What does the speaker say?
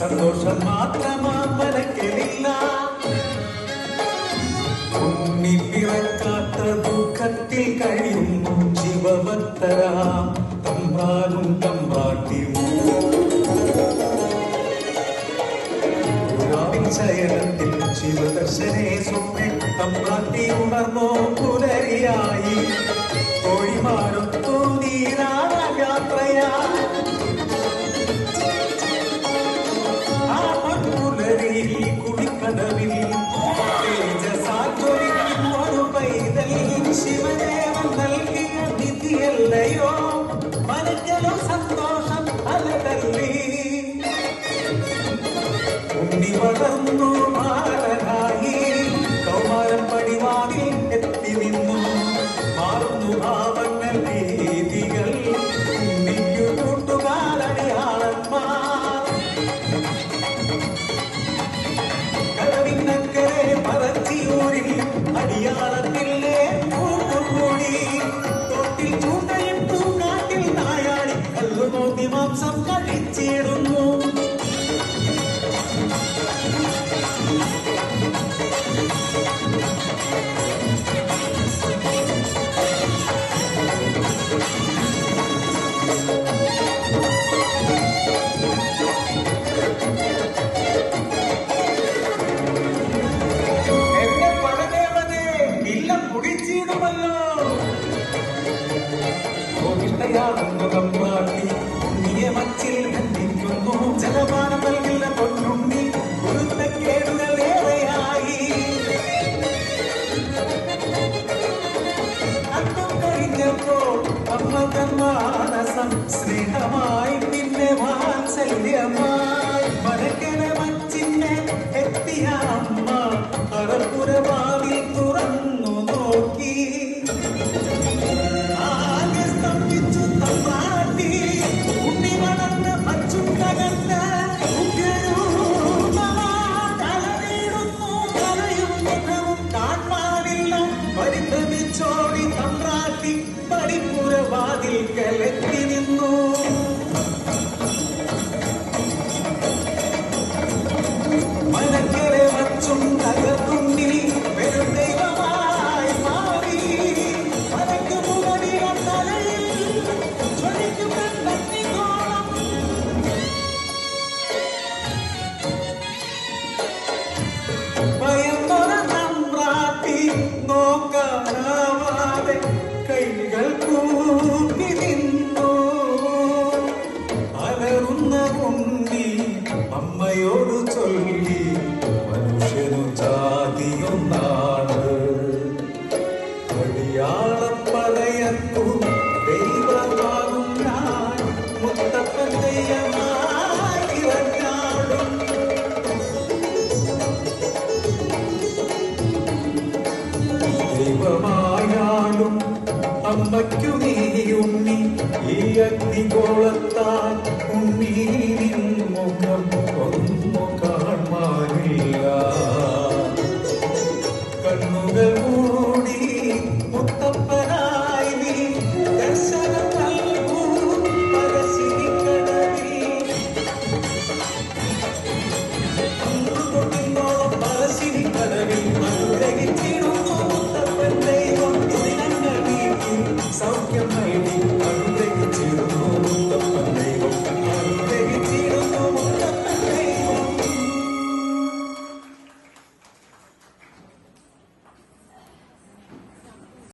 സന്തോഷം മാത്രമാ മനക്കലില്ല. ഉണ്ണി പിറക്കാത്ത ദുഃഖത്തിൽ കഴിയുന്നു ശിവഭക്തരാം തമ്പ്രാനും തമ്പ്രാട്ടിയും. ശയനത്തിൽ ശിവദർശനേ സ്വപ്നം തമ്പ്രാട്ടി ഉണർന്നോ പുലരിയായി. കോഴിമാരൊത്തു നീരാടയാത്രയാ ആ പൊൻപുലരിയിൽ കുളിക്കടവിൽ തേജസാറ്റൊരിക്കും ഒരു പൈതൽ ശിവദേവൻ നൽകിയ നിധിയല്ലയോ മനക്കലോ സന്തോഷം അലതല്ലി. ഉണ്ണി വളർന്നു മാറനായി കൗമാരം പടിവാതിൽ എത്തി നിന്നു. മാറുന്നു ഭാവങ്ങൾ രീതികൾ ഉണ്ണിക്കു കൂട്ടുകാരടിയാളന്മാർ. കടവിനക്കരെ പറച്ചിയൂരിൽ അടിയാളത്തിലെ കൂട്ടുകൂടി. തോട്ടിൽ ചൂണ്ടയിട്ടു കാട്ടിൽ നായാടി കല്ലുനോക്കി മാംസം കഴിച്ചിടുന്നു. ജലപാനം നൽകില്ല പൊന്നുണ്ണി കുരുത്തക്കേടുകൾ ഏറെയായി. അന്നും കഴിഞ്ഞപ്പോൾ അമ്മ തന്മാനസം സ്നേഹമായി പിന്നെ വാത്സല്യമായി. മനക്കര മച്ചിന്നെ എത്തിയ അമ്മ അറപ്പുരവാതിൽ തുറന്നു നോക്കി. ആകെ സ്തംഭിച്ചു തമ്പ്രാട്ടി. ഉണ്ണി വളർന്ന് മച്ചും തകർന്ന് കലവിടുന്നു. കലയും മുഖവും കാണാനില്ല. പരിഭ്രമിച്ചോടി തമ്പ്രാട്ടി പടിപ്പുരവാതിൽ കലത്തി നിന്നു. മനക്കരെ മച്ചും തകർത്തുണ്ണി വെറും ദൈവമായി മാറി. മനക്ക് മുകളിൽ തലയിൽ ജ്വലിക്കും കണ്ണത്തിക്കോളം. ഭയന്നൊരു തമ്പ്രാട്ടി നോക്കാനാവാതെ കൈകൾ കൂപ്പി നിന്നു. അലറുന്ന ഉണ്ണി അമ്മയോട് ചൊല്ലി മനുഷ്യനു ജാതിയൊന്നാണ്. അടിയാളപ്പടയത്തു ദൈവമാകും ഞാൻ മുത്തപ്പൻ ദൈവമായി ഇറങ്ങാടും. ദൈവമായാലും അമ്മയ്ക്കു നീ ഉണ്ണി ഈ അഗ്നിഗോളത്താൽ ഉണ്ണി